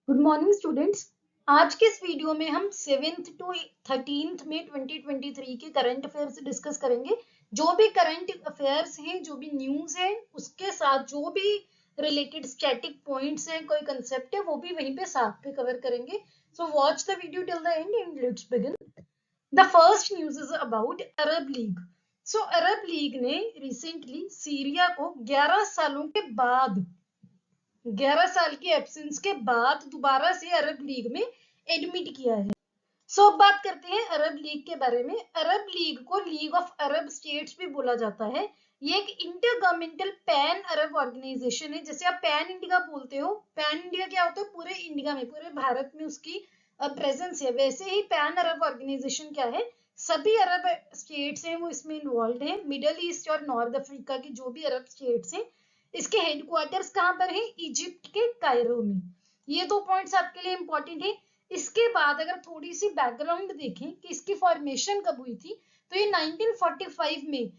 Good morning students. आज के इस वीडियो में हम 7th टू 13th में 2023 के करंट अफेयर्स डिस्कस करेंगे। जो भी करंट अफेयर्स हैं, जो भी न्यूज है, उसके साथ जो भी रिलेटेड स्टैटिक पॉइंट्स हैं, कोई कंसेप्ट है, वो भी वहीं पे साथ पे कवर करेंगे। So watch the video till the end and let's begin. The first news is about Arab league. So Arab league ने रिसेंटली सीरिया को 11 सालों के बाद 11 साल की एब्सेंस के बाद दोबारा से अरब लीग में एडमिट किया है। अब बात करते हैं अरब लीग के बारे में। अरब लीग को लीग ऑफ अरब स्टेट्स भी बोला जाता है। ये एक इंटर गवर्नमेंटल पैन अरब ऑर्गेनाइजेशन है। जैसे आप पैन इंडिया बोलते हो, पैन इंडिया क्या होता है? पूरे इंडिया में, पूरे भारत में उसकी प्रेजेंस है। वैसे ही पैन अरब ऑर्गेनाइजेशन क्या है, सभी अरब स्टेट्स हैं वो इसमें इन्वॉल्व है। मिडल ईस्ट और नॉर्थ अफ्रीका की जो भी अरब स्टेट्स हैं, इसके हेडक्वार्टर्स कहाँ पर है? इजिप्ट के कायरो में। ये दो पॉइंट्स आपके लिए इंपॉर्टेंट है। इसके बाद अगर थोड़ी सी बैकग्राउंड देखें कि इसकी फॉर्मेशन कब हुई थी, तो ये 1945 में,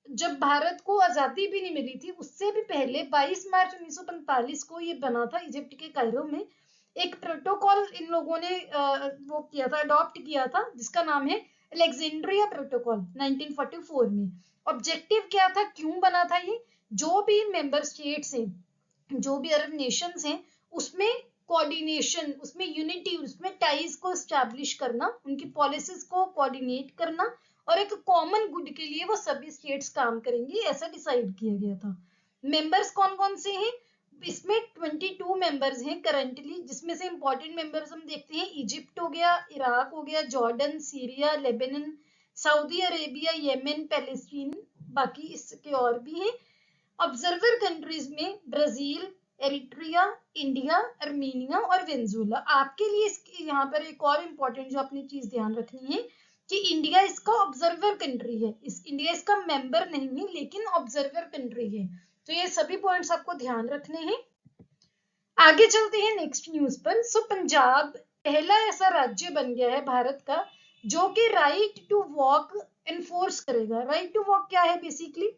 जब भारत को आजादी भी नहीं मिली थी, उससे भी पहले 22 मार्च 1945 को ये बना था इजिप्ट के कायरो में। एक प्रोटोकॉल इन लोगों ने वो किया था, अडॉप्ट किया था, जिसका नाम है अलेक्जेंड्रिया प्रोटोकॉल 1944 में। ऑब्जेक्टिव क्या था, क्यों बना था ये? जो भी मेंबर स्टेट्स हैं, जो भी अरब नेशंस हैं, उसमें कोऑर्डिनेशन, उसमें यूनिटी, उसमें टाइज को एस्टैब्लिश करना, उनकी पॉलिसीज को कोऑर्डिनेट करना, और एक कॉमन गुड के लिए वो सभी स्टेट्स काम करेंगी, ऐसा डिसाइड किया गया था। मेंबर्स कौन कौन से हैं? इसमें 22 मेंबर्स हैं करंटली, जिसमें से इंपॉर्टेंट मेंबर्स हम देखते हैं। इजिप्ट हो गया, इराक हो गया, Jordan, Syria, Lebanon, Saudi Arabia, Yemen, Palestine, बाकी इसके और भी हैं। ऑब्जर्वर कंट्रीज में ब्राजील, एरिट्रिया, इंडिया, अर्मेनिया और वेनेजुएला। आपके लिए यहाँ पर एक और इम्पोर्टेंट जो अपनी चीज ध्यान रखनी है कि इंडिया इसका ऑब्जर्वर कंट्री है। इंडिया इसका मेंबर नहीं है, लेकिन ऑब्जर्वर कंट्री है। तो ये सभी पॉइंट्स आपको ध्यान रखने हैं। आगे चलते हैं नेक्स्ट न्यूज पर। पंजाब पहला ऐसा राज्य बन गया है भारत का जो कि राइट टू वॉक एनफोर्स करेगा। राइट टू वॉक क्या है? बेसिकली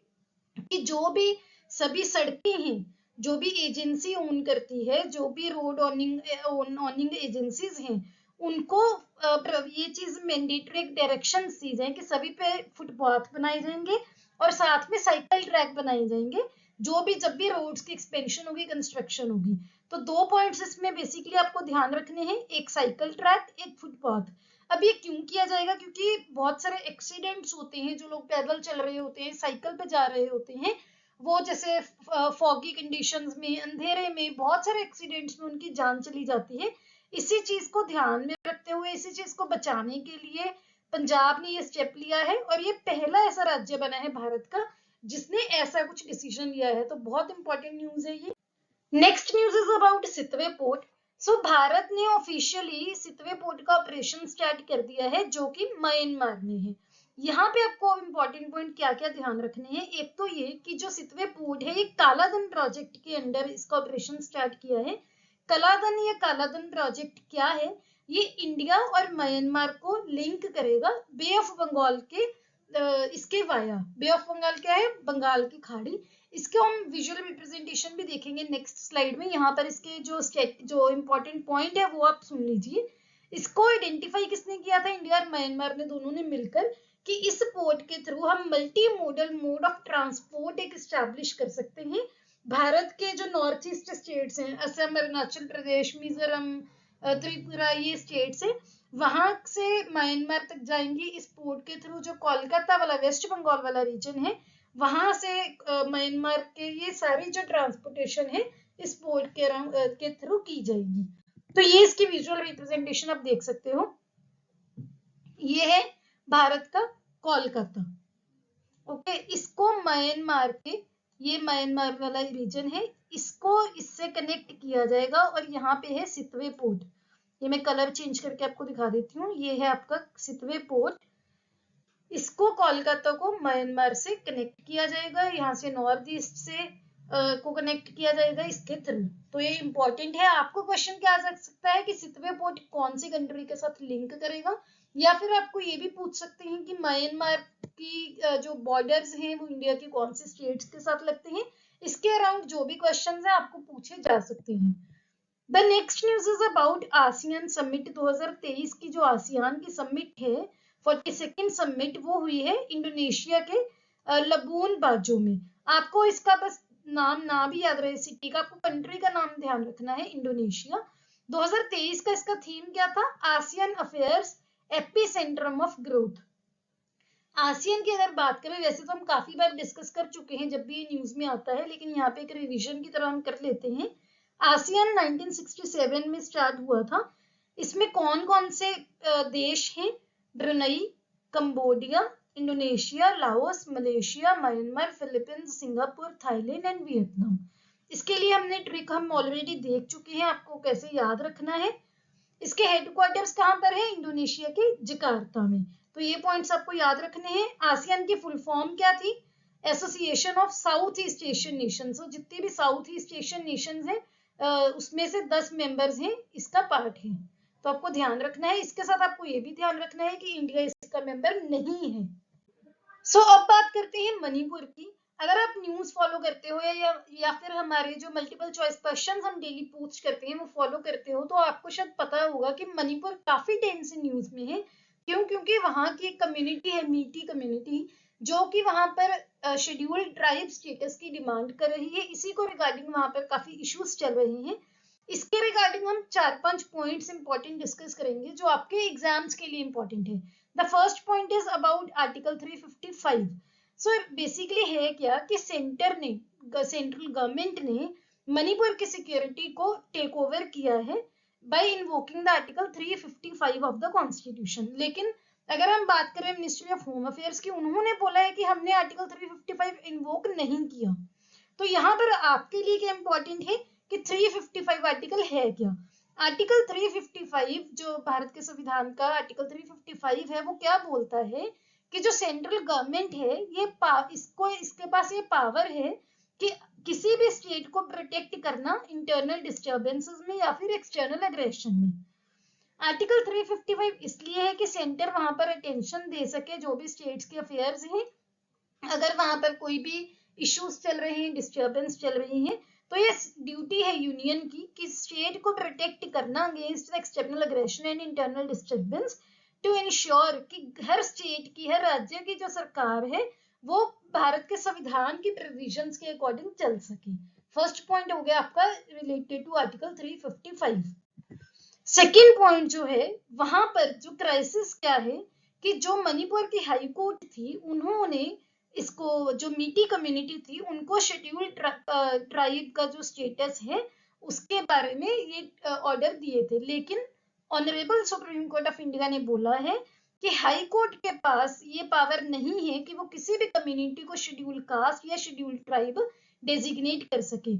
कि जो भी सभी सड़कें हैं, जो भी एजेंसी ओन करती है, जो भी रोड ओनिंग एजेंसीज हैं, उनको ये चीज मैंडेटरी डायरेक्शन दी जाए कि सभी पे फुटपाथ बनाए जाएंगे और साथ में साइकिल ट्रैक बनाए जाएंगे। जो भी जब भी रोड्स की एक्सपेंशन होगी, कंस्ट्रक्शन होगी, तो दो पॉइंट्स इसमें बेसिकली आपको ध्यान रखने हैं, एक साइकिल ट्रैक, एक फुटपाथ। अब ये क्यों किया जाएगा? क्योंकि बहुत सारे एक्सीडेंट्स होते हैं, जो लोग पैदल चल रहे होते हैं, साइकिल पे जा रहे होते हैं, वो जैसे फॉगी कंडीशंस में, अंधेरे में, बहुत सारे एक्सीडेंट्स में उनकी जान चली जाती है। इसी चीज को ध्यान में रखते हुए, इसी चीज को बचाने के लिए पंजाब ने ये स्टेप लिया है, और ये पहला ऐसा राज्य बना है भारत का जिसने ऐसा कुछ डिसीजन लिया है। तो बहुत इंपॉर्टेंट न्यूज है ये। Next news is about Sittwe port. Bharat ने ऑफिशियली सितवे पोर्ट का ऑपरेशन स्टार्ट कर दिया है, जो कि म्यांमार में है। यहाँ पे आपको इंपॉर्टेंट पॉइंट क्या क्या ध्यान रखने हैं। एक तो ये कि जो सितवे पोर्ट है, ये कालाधन प्रोजेक्ट के अंडर इसका ऑपरेशन स्टार्ट किया है। कालाधन, ये कालाधन प्रोजेक्ट क्या है? ये इंडिया और म्यांमार को लिंक करेगा बे ऑफ बंगाल के इसके वाया। बे ऑफ बंगाल क्या है? बंगाल की खाड़ी। इसके हम विजुअल रिप्रेजेंटेशन भी देखेंगे नेक्स्ट स्लाइड में। यहाँ पर इसके जो इंपॉर्टेंट पॉइंट है वो आप सुन लीजिए। इसको आइडेंटिफाई किसने किया था? इंडिया और म्यांमार ने दोनों ने मिलकर, कि इस पोर्ट के थ्रू हम multi modal mode of transport एक स्टैब्लिश कर सकते हैं। भारत के जो नॉर्थ ईस्ट स्टेट्स हैं, असम, अरुणाचल प्रदेश, मिजोरम, त्रिपुरा, ये स्टेट्स हैं, वहां से म्यांमार तक जाएंगी इस पोर्ट के थ्रू। जो कोलकाता वाला, वेस्ट बंगाल वाला रीजन है, वहां से म्यांमार के ये सारी जो ट्रांसपोर्टेशन है इस पोर्ट के थ्रू की जाएगी। तो ये इसकी विजुअल रिप्रेजेंटेशन आप देख सकते हो। ये है भारत का कोलकाता। ओके, इसको म्यांमार के, ये म्यांमार वाला रीजन है, इसको इससे कनेक्ट किया जाएगा, और यहाँ पे है सितवे पोर्ट। ये मैं कलर चेंज करके आपको दिखा देती हूँ। ये है आपका सितवे पोर्ट। इसको कोलकाता को म्यांमार से कनेक्ट किया जाएगा, यहाँ से नॉर्थ ईस्ट से को कनेक्ट किया जाएगा इसके थ्रू। तो ये इंपॉर्टेंट है। आपको क्वेश्चन क्या आ सकता है कि सितवे पोर्ट कौन सी कंट्री के साथ लिंक करेगा, या फिर आपको ये भी पूछ सकते हैं कि म्यांमार की जो बॉर्डर्स हैं वो इंडिया के कौन से स्टेट्स के साथ लगते हैं। इसके अराउंड जो भी क्वेश्चन है आपको पूछे जा सकते हैं। The next news is about ASEAN summit 2023 की जो आसियान की समिट है 42nd समिट वो हुई है इंडोनेशिया के लबून बाजो में। आपको इसका बस नाम ना भी याद रहे सिटी का, आपको कंट्री का नाम ध्यान रखना है इंडोनेशिया। 2023 का इसका थीम क्या था? ASEAN affairs AP Centrum of growth. ASEAN की अगर बात करें, वैसे तो हम काफी बार डिस्कस कर चुके हैं जब भी ये न्यूज में आता है, लेकिन यहाँ पे एक रिवीजन की तरह हम कर लेते हैं। आसियान 1967 में स्टार्ट हुआ था। इसमें कौन कौन से देश हैं? Brunei, Cambodia, Indonesia, Laos, Malaysia, Myanmar, Philippines, Singapore, Thailand and Vietnam. इसके लिए हमने ट्रिक हम ऑलरेडी देख चुके हैं, आपको कैसे याद रखना है। इसके हेडक्वार्टर्स कहाँ पर है? इंडोनेशिया के जकार्ता में। तो ये पॉइंट्स आपको याद रखने हैं। आसियान की फुल फॉर्म क्या थी? Association of south east Asian Nations. जितनी भी साउथ ईस्ट एशियन नेशंस हैं उसमें से 10 मेंबर्स हैं, इसका पार्ट है। तो आपको ध्यान रखना है। इसके साथ आपको ये भी ध्यान रखना है कि इंडिया इसका मेंबर नहीं है। अब बात करते हैं मणिपुर की। अगर आप न्यूज फॉलो करते हो या फिर हमारे जो मल्टीपल चॉइस क्वेश्चंस हम डेली पोस्ट करते हैं वो फॉलो करते हो, तो आपको शायद पता होगा कि मणिपुर काफी टाइम से न्यूज में है। क्यों? क्योंकि वहां की एक कम्युनिटी है, मीटी कम्युनिटी, जो कि वहां पर शेड्यूल्ड ट्राइब स्टेटस की डिमांड कर रही है। इसी को रिगार्डिंग वहां पर काफी इश्यूज चल रहे हैं। इसके रिगार्डिंग हम 4-5 पॉइंट्स इंपॉर्टेंट डिस्कस करेंगे जो आपके एग्जाम्स के लिए इंपॉर्टेंट है। The first point is about article 355। So basically है क्या कि सेंट्रल गवर्नमेंट ने मणिपुर की सिक्योरिटी को टेक ओवर किया है by invoking the article 355 of the constitution. लेकिन अगर हम बात करें मिनिस्ट्री ऑफ होम अफेयर्स की, उन्होंने बोला है कि हमने आर्टिकल 355 इन्वोक नहीं किया। तो यहाँ पर आपके लिए क्या इंपॉर्टेंट है कि 355 आर्टिकल है क्या? आर्टिकल 355 जो भारत के संविधान का आर्टिकल 355 है, वो क्या बोलता है कि जो सेंट्रल गवर्नमेंट है ये इसके पास ये पावर है कि किसी भी स्टेट को प्रोटेक्ट करना इंटरनल डिस्टर्बेंसेस में या फिर एक्सटर्नल एग्रेशन में। आर्टिकल 355 इसलिए है कि सेंटर वहां पर अटेंशन दे सके जो भी स्टेट्स के अफेयर्स हैं। अगर वहां पर कोई भी इश्यूज चल रहे हैं, डिस्टर्बेंस चल रही है, तो ये ड्यूटी है यूनियन की कि स्टेट को प्रोटेक्ट करना against external aggression and internal disturbance, to ensure कि हर स्टेट की, हर राज्य की जो सरकार है वो भारत के संविधान की प्रोविजंस के अकॉर्डिंग चल सके। फर्स्ट पॉइंट हो गया आपका related to article 355। Second point जो है, वहां पर जो क्राइसिस क्या है कि जो मणिपुर की हाई कोर्ट थी, उन्होंने इसको, जो मीटी कम्युनिटी थी, उनको शेड्यूल्ड ट्राइब का जो स्टेटस है उसके बारे में ये ऑर्डर दिए थे। लेकिन honourable supreme court of India ने बोला है कि हाई कोर्ट के पास ये पावर नहीं है कि वो किसी भी कम्युनिटी को शेड्यूल कास्ट या शेड्यूल ट्राइब डेजिग्नेट कर सके।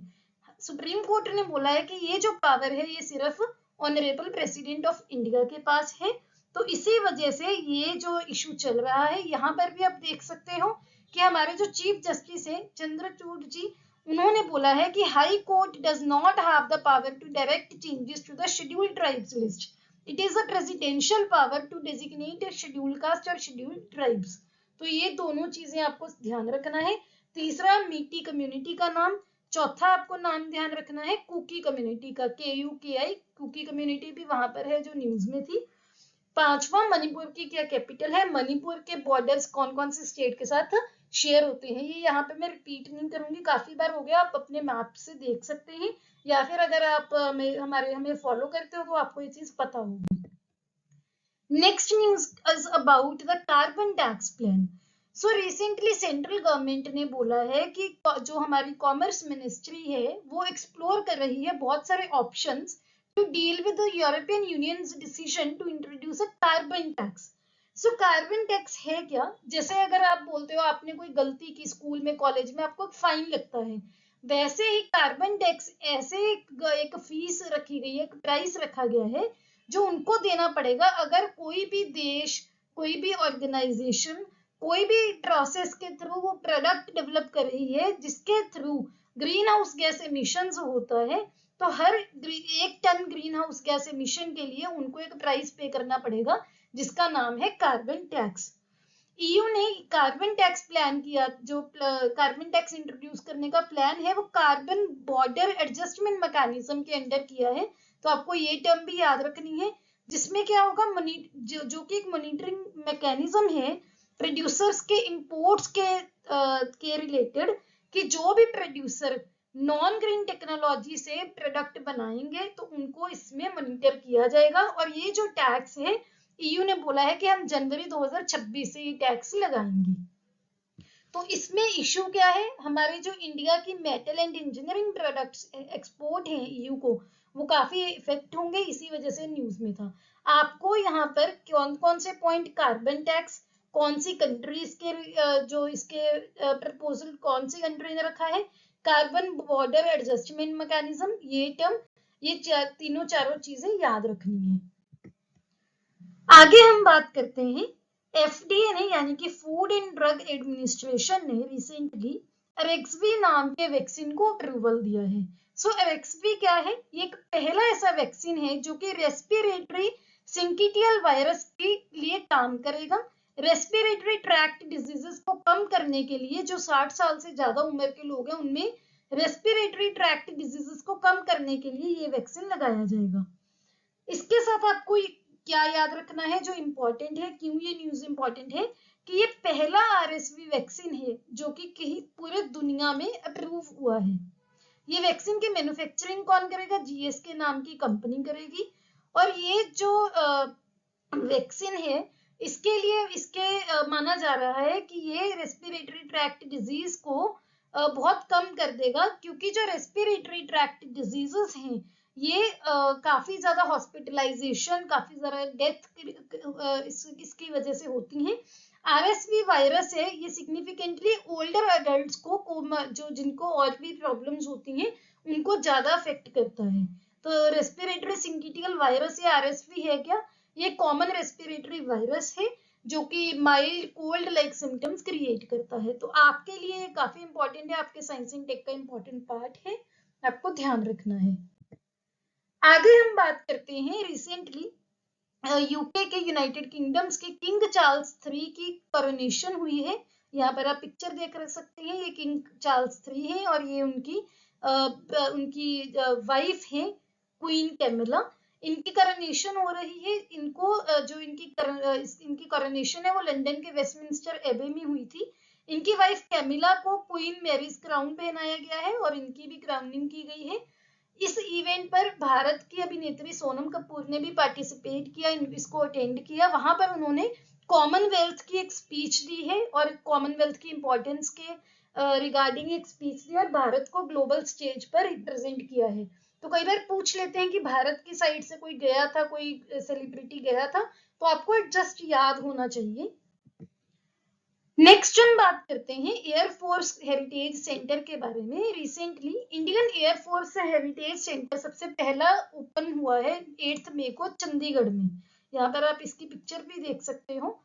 सुप्रीम कोर्ट ने बोला है कि ये जो पावर है ये सिर्फ ऑनरेबल प्रेसिडेंट ऑफ इंडिया के पास है। तो इसी वजह से ये जो इशू चल रहा है, यहाँ पर भी आप देख सकते हो कि हमारे जो चीफ जस्टिस है चंद्रचूड़ जी, उन्होंने बोला है कि high court does not have the power to direct changes to the scheduled tribes list. It is a presidential power to designate scheduled caste और शेड्यूल्ड ट्राइब्स। तो ये दोनों चीजें आपको ध्यान रखना है। तीसरा, मीटी कम्युनिटी का नाम। चौथा आपको नाम ध्यान रखना है कुकी कम्युनिटी का, KUKI, कुकी कम्युनिटी भी वहां पर है जो न्यूज में थी। पांचवा, मणिपुर की क्या कैपिटल है। मणिपुर के बॉर्डर्स कौन कौन से स्टेट के साथ शेयर होते हैं, ये यहाँ पे मैं रिपीट नहीं करूंगी, काफी बार हो गया, आप अपने मैप से देख सकते हैं, या फिर अगर आप हमें फॉलो करते हो तो आपको ये चीज पता होगी। Next news is about the carbon tax plan. So recently central government ने बोला है कि जो हमारी कॉमर्स मिनिस्ट्री है वो एक्सप्लोर कर रही है बहुत सारे options to deal with the European Union's decision to introduce a carbon tax. So carbon tax है क्या? जैसे अगर आप बोलते हो आपने कोई गलती की स्कूल में, कॉलेज में, आपको फाइन लगता है, वैसे ही कार्बन टैक्स ऐसे एक फीस रखी गई है, एक प्राइस रखा गया है जो उनको देना पड़ेगा अगर कोई भी देश, कोई भी ऑर्गेनाइजेशन, कोई भी प्रोसेस के थ्रू वो प्रोडक्ट डेवलप कर रही है जिसके through greenhouse gas emissions होता है। तो हर 1 ton greenhouse gas emission के लिए उनको एक प्राइस पे करना पड़ेगा जिसका नाम है कार्बन टैक्स। ईयू ने कार्बन टैक्स प्लान किया, जो कार्बन टैक्स इंट्रोड्यूस करने का प्लान है वो कार्बन बॉर्डर एडजस्टमेंट मैकेनिज्म के अंडर किया है। तो आपको ये टर्म भी याद रखनी है, जिसमें क्या होगा, जो कि एक मॉनिटरिंग मैकेनिज्म है प्रोड्यूसर्स के इंपोर्ट्स के रिलेटेड, कि जो भी प्रोड्यूसर नॉन ग्रीन टेक्नोलॉजी से प्रोडक्ट बनाएंगे तो उनको इसमें मॉनिटर किया जाएगा। और ये जो टैक्स है, ईयू ने बोला है कि हम जनवरी 2026 से ये टैक्स लगाएंगे। तो इसमें इशू क्या है, हमारे जो इंडिया की metal and engineering products export हैं ईयू को, वो काफी इफेक्ट होंगे, इसी वजह से न्यूज में था। आपको यहाँ पर कौन कौन से पॉइंट, कार्बन टैक्स, कौन सी कंट्रीज के जो इसके प्रपोजल कौन सी कंट्री ने रखा है, कार्बन बॉर्डर एडजस्टमेंट मैकेनिज्म, ये टर्म, ये तीनों चारों चीजें याद रखनी है। आगे हम बात करते हैं, एफडीए ने यानी कि फूड एंड ड्रग एडमिनिस्ट्रेशन ने रिसेंटली एरेक्सवी नाम के वैक्सीन को अप्रूवल दिया है। सो एरेक्सवी क्या है, ये एक पहला ऐसा वैक्सीन है जो कि रेस्पिरेटरी सिंकिटियल वायरस के लिए काम करेगा। रेस्पिरेटरी ट्रैक्ट डिजीजेस को कम करने के लिए, जो 60 साल से ज्यादा उम्र के लोग हैं उनमें रेस्पिरेटरी ट्रैक्ट डिजीजेस को कम करने के लिए ये वैक्सीन लगाया जाएगा। इसके साथ आपको क्या याद रखना है जो इंपॉर्टेंट है, क्यों ये न्यूज इंपॉर्टेंट है, कि ये पहला आरएसवी वैक्सीन है जो कि कहीं पूरे दुनिया में अप्रूव हुआ है। ये वैक्सीन की मैन्युफैक्चरिंग कौन करेगा, जीएसके नाम की कंपनी करेगी। और ये जो वैक्सीन है, इसके लिए माना जा रहा है कि ये रेस्पिरेटरी ट्रैक्ट डिजीज को बहुत कम कर देगा, क्योंकि जो रेस्पिरेटरी ट्रैक्ट डिजीजेस हैं ये काफी ज्यादा हॉस्पिटलाइजेशन, काफी ज्यादा डेथ इसकी वजह से होती हैं। आरएसवी वायरस है, ये सिग्निफिकेंटली ओल्डर एडल्ट्स को जो जिनको और भी प्रॉब्लम्स होती हैं उनको ज्यादा अफेक्ट करता है। तो रेस्पिरेटरी सिंकिटियल वायरस या आरएसवी है क्या, ये कॉमन रेस्पिरेटरी वायरस है जो कि mild cold like symptoms create करता है। तो आपके लिए काफी इंपॉर्टेंट है, आपके साइंस एंड टेक का इंपॉर्टेंट पार्ट है, आपको ध्यान रखना है। आगे हम बात करते हैं, रिसेंटली यूके के यूनाइटेड किंगडम्स के किंग चार्ल्स III की करोनेशन हुई है। यहाँ पर आप पिक्चर देख सकते हैं, ये किंग चार्ल्स III है और ये उनकी वाइफ है क्वीन कैमिला। इनकी करोनेशन हो रही है। इनको जो इनकी करोनेशन है वो लंदन के वेस्टमिंस्टर एबे में हुई थी। इनकी वाइफ कैमिला को क्वीन मैरीज क्राउन पहनाया गया है और इनकी भी क्राउनिंग की गई है। इस इवेंट पर भारत की अभिनेत्री सोनम कपूर ने भी पार्टिसिपेट किया, इसको अटेंड किया। वहां पर उन्होंने कॉमनवेल्थ की एक स्पीच दी है और कॉमनवेल्थ की इंपॉर्टेंस के रिगार्डिंग एक स्पीच दी और भारत को ग्लोबल स्टेज पर रिप्रेजेंट किया है। तो कई बार पूछ लेते हैं कि भारत की साइड से कोई गया था, कोई सेलिब्रिटी गया था, तो आपको जस्ट याद होना चाहिए। नेक्स्ट हम बात करते हैं एयरफोर्स हेरिटेज सेंटर के बारे में। Recently Indian air force heritage centre सबसे पहला ओपन हुआ है 8 मई को चंडीगढ़ में। यहाँ पर आप इसकी पिक्चर भी देख सकते हो।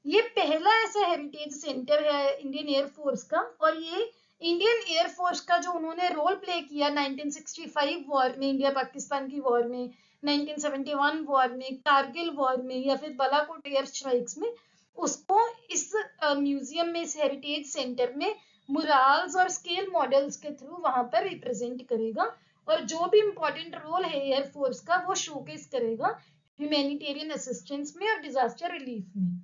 ये पहला ऐसा हेरिटेज सेंटर है इंडियन एयरफोर्स का, और ये इंडियन एयरफोर्स का जो उन्होंने रोल प्ले किया 1965 वॉर में, इंडिया पाकिस्तान की वॉर में, 1971 वॉर में, कारगिल वॉर में, या फिर बालाकोट एयर स्ट्राइक्स में, उसको इस म्यूजियम में, इस हेरिटेज सेंटर में मुराल्स और स्केल मॉडल्स के थ्रू वहां पर रिप्रेजेंट करेगा। और जो भी इंपॉर्टेंट रोल है एयरफोर्स का वो शोकेस करेगा ह्यूमैनिटेरियन असिस्टेंस में और डिजास्टर रिलीफ में।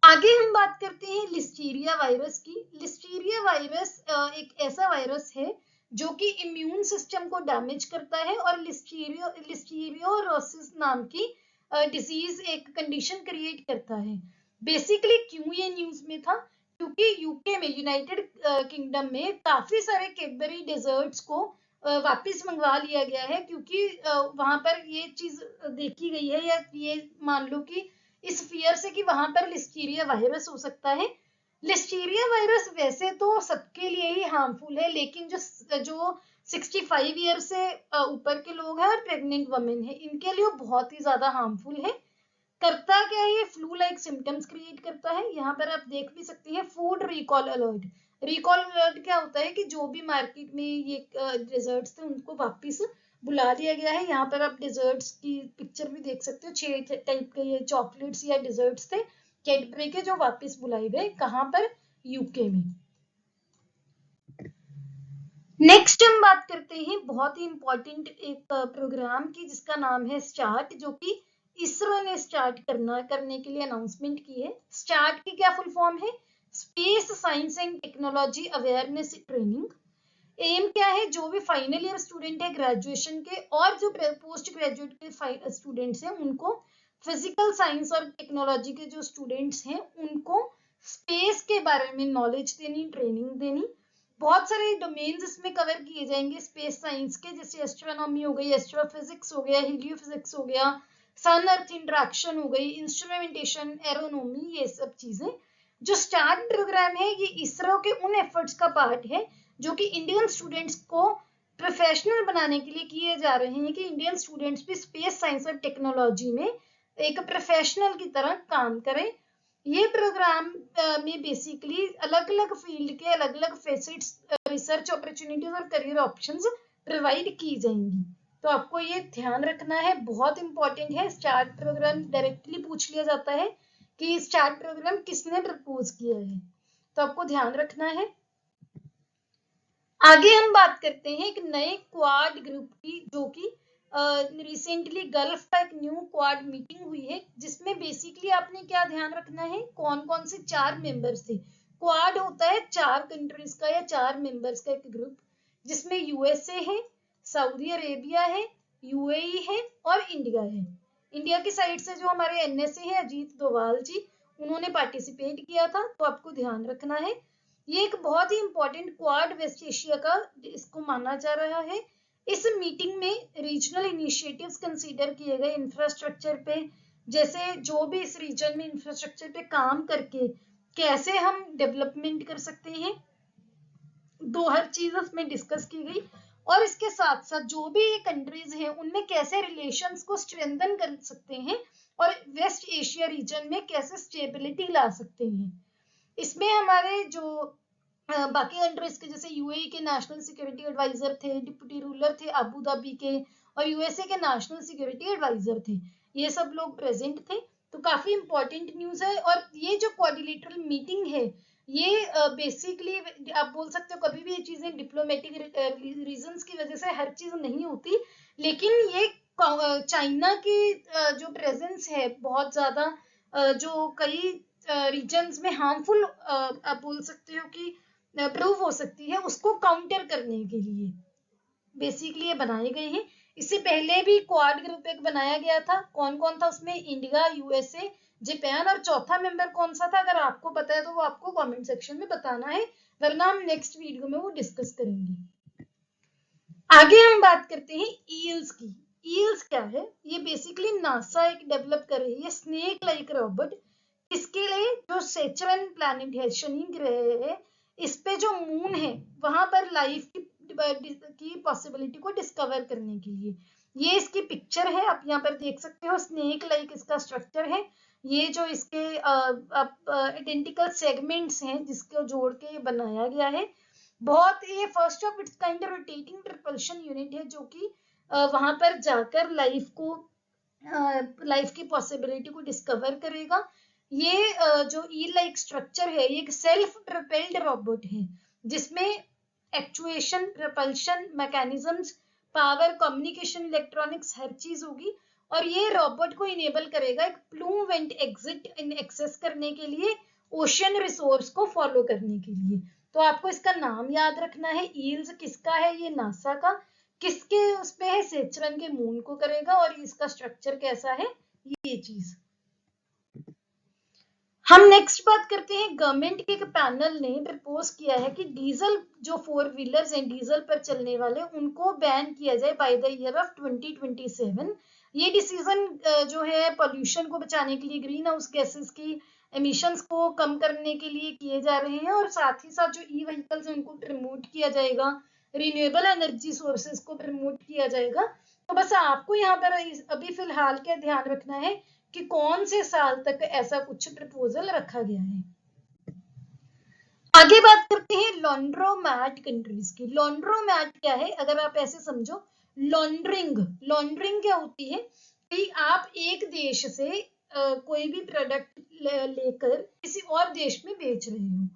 आगे हम बात करते हैं लिस्टीरिया वायरस की। लिस्टीरिया वायरस एक ऐसा वायरस है जो कि इम्यून सिस्टम को डैमेज करता है और लिस्टीरियोसिस नाम की डिजीज एक कंडीशन क्रिएट करता है। बेसिकली क्यों ये न्यूज में था, क्योंकि यूके में, यूनाइटेड किंगडम में काफी सारे कैडबरी डेजर्ट्स को वापस मंगवा लिया गया है, क्योंकि वहां पर ये चीज देखी गई है, या ये मान लो कि इस फियर से कि वहां पर लिस्टीरिया वायरस हो सकता है। लिस्टीरिया वायरस वैसे तो सबके लिए ही हार्मफुल है, लेकिन जो 65 ईयर से ऊपर के लोग हैं और प्रेग्नेंट वुमेन है, इनके लिए बहुत ही ज्यादा हार्मफुल है। करता क्या है, ये फ्लू लाइक सिम्टम्स क्रिएट करता है। यहाँ पर आप देख भी सकते हैं food recall alert. Recall alert क्या होता है कि जो भी मार्केट में ये डेजर्ट्स थे उनको वापिस बुला लिया गया है। यहाँ पर आप डेजर्ट्स की पिक्चर भी देख सकते हो, 6 टाइप के ये चॉकलेट्स या डेजर्ट्स थे कैडबरी के जो वापस बुलाए गए, कहां पर, यूके में। नेक्स्ट हम बात करते हैं बहुत ही इंपॉर्टेंट एक प्रोग्राम की, जिसका नाम है स्टार्ट, जो कि इसरो ने स्टार्ट करने के लिए अनाउंसमेंट की है। स्टार्ट की क्या फुल फॉर्म है, space science and technology awareness training. M क्या है, जो भी फाइनल ईयर स्टूडेंट है ग्रेजुएशन के और जो पोस्ट ग्रेजुएट के स्टूडेंट्स हैं उनको, फिजिकल साइंस और टेक्नोलॉजी के जो स्टूडेंट्स हैं उनको स्पेस के बारे में नॉलेज देनी, ट्रेनिंग देनी। बहुत सारे डोमेन्स इसमें कवर किए जाएंगे स्पेस साइंस के, जैसे एस्ट्रोनॉमी हो गई, एस्ट्रोफिजिक्स हो गया, हीलियोफिजिक्स हो गया, सन अर्थ इंटरेक्शन हो गई, इंस्ट्रूमेंटेशन, एरोनॉमी, ये सब चीजें। जो स्टार्ट प्रोग्राम है ये इसरो के उन एफर्ट्स का पार्ट है जो कि इंडियन स्टूडेंट्स को प्रोफेशनल बनाने के लिए किए जा रहे हैं, कि इंडियन स्टूडेंट्स भी स्पेस साइंस और टेक्नोलॉजी में एक प्रोफेशनल की तरह काम करें। ये प्रोग्राम में बेसिकली अलग अलग फील्ड के अलग अलग फेसिट्स, रिसर्च अपॉर्चुनिटीज और करियर ऑप्शंस प्रोवाइड की जाएंगी। तो आपको ये ध्यान रखना है, बहुत इंपॉर्टेंट है। स्टार्ट प्रोग्राम डायरेक्टली पूछ लिया जाता है कि स्टार्ट प्रोग्राम किसने प्रपोज किया है, तो आपको ध्यान रखना है। आगे हम बात करते हैं एक नए क्वाड ग्रुप की, जो कि रिसेंटली गल्फ का एक न्यू क्वाड मीटिंग हुई है, जिसमें बेसिकली आपने क्या ध्यान रखना है, कौन कौन से 4 मेंबर्स थे। क्वाड होता है 4 कंट्रीज का या 4 मेंबर्स का एक ग्रुप, जिसमें यूएसए है, सऊदी अरेबिया है, यूएई है और इंडिया है। इंडिया की साइड से जो हमारे एनएसए है अजीत डोभाल जी, उन्होंने पार्टिसिपेट किया था, तो आपको ध्यान रखना है। ये एक बहुत ही इंपॉर्टेंट क्वाड वेस्ट एशिया का इसको माना जा रहा है। इस मीटिंग में रीजनल इनिशिएटिव्स कंसीडर किए गए इंफ्रास्ट्रक्चर पे, जैसे जो भी इस रीजन में इंफ्रास्ट्रक्चर पे काम करके कैसे हम डेवलपमेंट कर सकते हैं, हर चीज उसमें डिस्कस की गई। और इसके साथ साथ जो भी कंट्रीज हैं उनमें कैसे रिलेशंस को स्ट्रेंथन कर सकते हैं और वेस्ट एशिया रीजन में कैसे स्टेबिलिटी ला सकते हैं। इसमें हमारे जो बाकी कंट्रीज के, जैसे यूएई के नेशनल सिक्योरिटी एडवाइजर थे, डिप्टी रूलर थे अबू धाबी के, और यूएसए के नेशनल सिक्योरिटी एडवाइजर थे, ये सब लोग प्रेजेंट थे। तो काफी इंपॉर्टेंट न्यूज है। और ये जो क्वाड्रिलेटरल मीटिंग है, ये बेसिकली आप बोल सकते हो कभी भी ये चीजें डिप्लोमेटिक रीजंस की वजह से हर चीज नहीं होती, लेकिन ये चाइना की जो प्रेजेंस है बहुत ज्यादा, जो कई रीजन्स में हार्मफुल आप बोल सकते हो कि प्रूव हो सकती है, उसको काउंटर करने के लिए बेसिकली ये बनाए गए हैं। इससे पहले भी क्वाड ग्रुप एक बनाया गया था, कौन कौन था उसमें, इंडिया, यूएसए, जापान, और चौथा मेंबर कौन सा था, अगर आपको पता है तो वो आपको कमेंट सेक्शन में बताना है, वरना हम नेक्स्ट वीडियो में वो डिस्कस करेंगे। आगे हम बात करते हैं ईल्स की। ईल्स क्या है, ये बेसिकली नासा एक डेवलप कर रही है स्नेक लाइक रोबोट। इसके लिए जो सेचुरन प्लैनेट है, शनि ग्रह है, इस पे जो मून है वहां पर लाइफ की पॉसिबिलिटी को डिस्कवर करने के लिए, ये इसकी पिक्चर है, आप यहाँ पर देख सकते हो। स्नेक लाइक इसका स्ट्रक्चर है, ये जो इसके आइडेंटिकल सेगमेंट्स हैं जिसको जोड़ के ये बनाया गया है। बहुत ये first of its kind rotating propulsion unit है, जो कि वहां पर जाकर लाइफ की पॉसिबिलिटी को डिस्कवर करेगा। ये जो ई लाइक स्ट्रक्चर है, ये एक सेल्फ प्रोपेल्ड रोबोट है, जिसमें actuation, propulsion mechanisms, power, communication, electronics हर चीज होगी। और ये रोबोट को इनेबल करेगा एक plume vent exit in access करने के लिए, ओशियन रिसोर्स को फॉलो करने के लिए। तो आपको इसका नाम याद रखना है। ईल्स किसका है, ये नासा का, किसके उस पे है, सेचुरन के मून को करेगा, और इसका स्ट्रक्चर कैसा है, ये चीज। हम नेक्स्ट बात करते हैं, गवर्नमेंट के एक पैनल ने प्रपोज किया है कि डीजल जो 4 व्हीलर्स हैं डीजल पर चलने वाले, उनको बैन किया जाए बाय द ईयर ऑफ 2027। ये डिसीजन जो है पॉल्यूशन को बचाने के लिए, ग्रीन हाउस गैसेस की एमिशंस को कम करने के लिए किए जा रहे हैं, और साथ ही साथ जो ई व्हीकल्स हैं उनको प्रमोट किया जाएगा, रिन्यूएबल एनर्जी सोर्सेज को प्रमोट किया जाएगा। तो बस आपको यहाँ पर अभी फिलहाल क्या ध्यान रखना है कि कौन से साल तक ऐसा कुछ प्रपोजल रखा गया है। आगे बात करते हैं लॉन्ड्रोमैट कंट्रीज की। लॉन्ड्रोमैट क्या है, अगर आप ऐसे समझो, लॉन्ड्रिंग क्या होती है कि आप एक देश से कोई भी प्रोडक्ट लेकर किसी और देश में बेच रहे हो।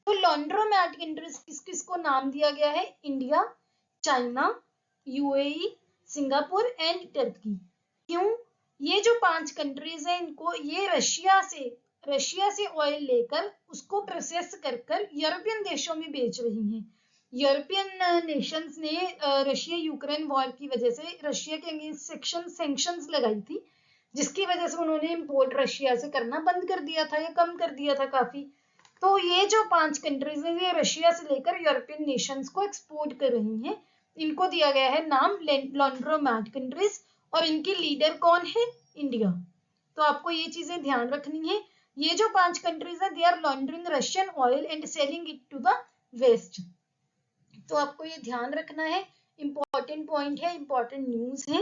तो लॉन्ड्रोमैट कंट्रीज किस किस को नाम दिया गया है? India, China, UAE, Singapore and Turkey. क्यों? ये जो 5 कंट्रीज हैं, इनको ये रशिया से ऑयल लेकर उसको प्रोसेस कर कर यूरोपियन देशों में बेच रही हैं। यूरोपियन नेशंस ने रशिया यूक्रेन वॉर की वजह से रशिया के अगेंस्ट सैंक्शंस लगाई थी, जिसकी वजह से उन्होंने इंपोर्ट रशिया से करना बंद कर दिया था या कम कर दिया था काफी। तो ये जो 5 कंट्रीज हैं, ये रशिया से लेकर यूरोपियन नेशंस को एक्सपोर्ट कर रही हैं। इनको दिया गया है नाम लॉन्ड्रोमैट कंट्रीज, और इनकी लीडर कौन है? इंडिया। तो आपको ये चीजें ध्यान रखनी है। ये जो 5 कंट्रीज है, they are laundering Russian oil and selling it to the west. तो आपको ये ध्यान रखना है, इंपॉर्टेंट पॉइंट है, इंपॉर्टेंट न्यूज है।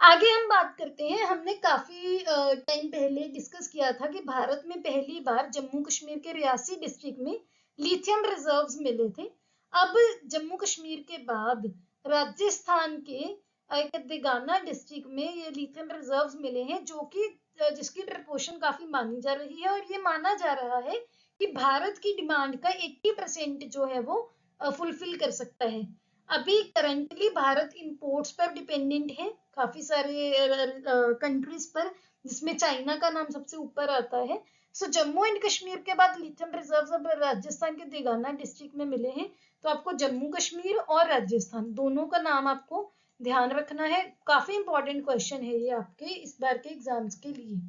आगे हम बात करते हैं। हमने काफी टाइम पहले डिस्कस किया था कि भारत में पहली बार जम्मू कश्मीर के रियासी डिस्ट्रिक्ट में लिथियम रिजर्व्स मिले थे। अब जम्मू कश्मीर के बाद राजस्थान के एक देगाना डिस्ट्रिक्ट में ये लिथियम रिजर्व्स मिले हैं, जो कि जिसकी प्रपोर्शन काफी मानी जा रही है, और ये माना जा रहा है कि भारत की डिमांड का 80% जो है वो फुलफिल कर सकता है। अभी करंटली भारत इंपोर्ट्स पर डिपेंडेंट है काफी सारे कंट्रीज पर, जिसमें चाइना का नाम सबसे ऊपर आता है। सो जम्मू एंड कश्मीर के बाद लिथियम रिजर्व्स अब राजस्थान के देगाना डिस्ट्रिक्ट में मिले हैं। तो आपको जम्मू कश्मीर और राजस्थान दोनों का नाम आपको ध्यान रखना है। काफी इंपॉर्टेंट क्वेश्चन है ये आपके इस बार के एग्जाम्स के लिए।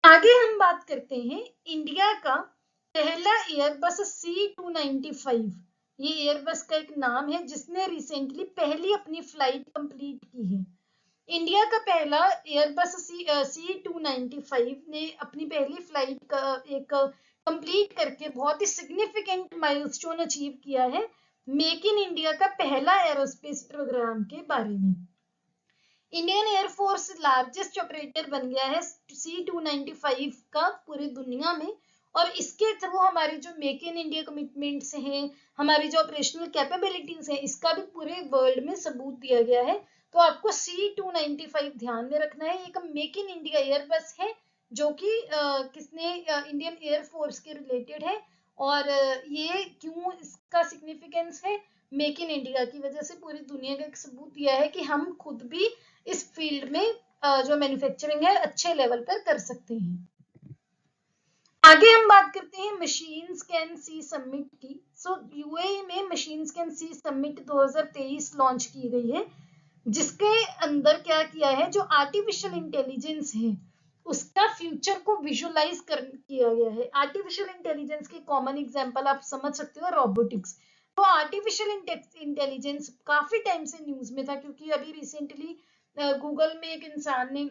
आगे हम बात करते हैं इंडिया का पहला एयरबस C295। ये एयरबस का एक नाम है जिसने रिसेंटली पहली अपनी फ्लाइट कंप्लीट की है। इंडिया का पहला एयरबस C295 ने अपनी पहली फ्लाइट का एक कंप्लीट करके बहुत ही सिग्निफिकेंट माइलस्टोन अचीव किया है मेक इन इंडिया का पहला एरोस्पेस प्रोग्राम के बारे में। इंडियन एयरफोर्स लार्जेस्ट ऑपरेटर बन गया है C295 का पूरी दुनिया में, और इसके थ्रू हमारी जो मेक इन इंडिया कमिटमेंट्स हैं, हमारी जो ऑपरेशनल कैपेबिलिटीज हैं, इसका भी पूरे वर्ल्ड में सबूत दिया गया है। तो आपको C295 ध्यान में रखना है। एक मेक इन इंडिया एयरबस है जो कि किसने इंडियन एयरफोर्स के रिलेटेड है, और ये क्यों इसका सिग्निफिकेंस है? मेक इन इंडिया की वजह से पूरी दुनिया का एक सबूत दिया है कि हम खुद भी इस फील्ड में जो मैन्युफैक्चरिंग है अच्छे लेवल पर कर सकते हैं। आगे हम बात करते हैं मशीन्स कैन सी समिट की। सो यूएई में machines can see summit 2023 launch की गई है, जिसके अंदर क्या किया है, जो आर्टिफिशियल इंटेलिजेंस है उसका फ्यूचर को विजुअलाइज किया गया है। आर्टिफिशियल इंटेलिजेंस के कॉमन एग्जांपल आप समझ सकते हो रोबोटिक्स। तो आर्टिफिशियल इंटेलिजेंस काफी टाइम से न्यूज में था, क्योंकि अभी रिसेंटली गूगल में एक इंसान ने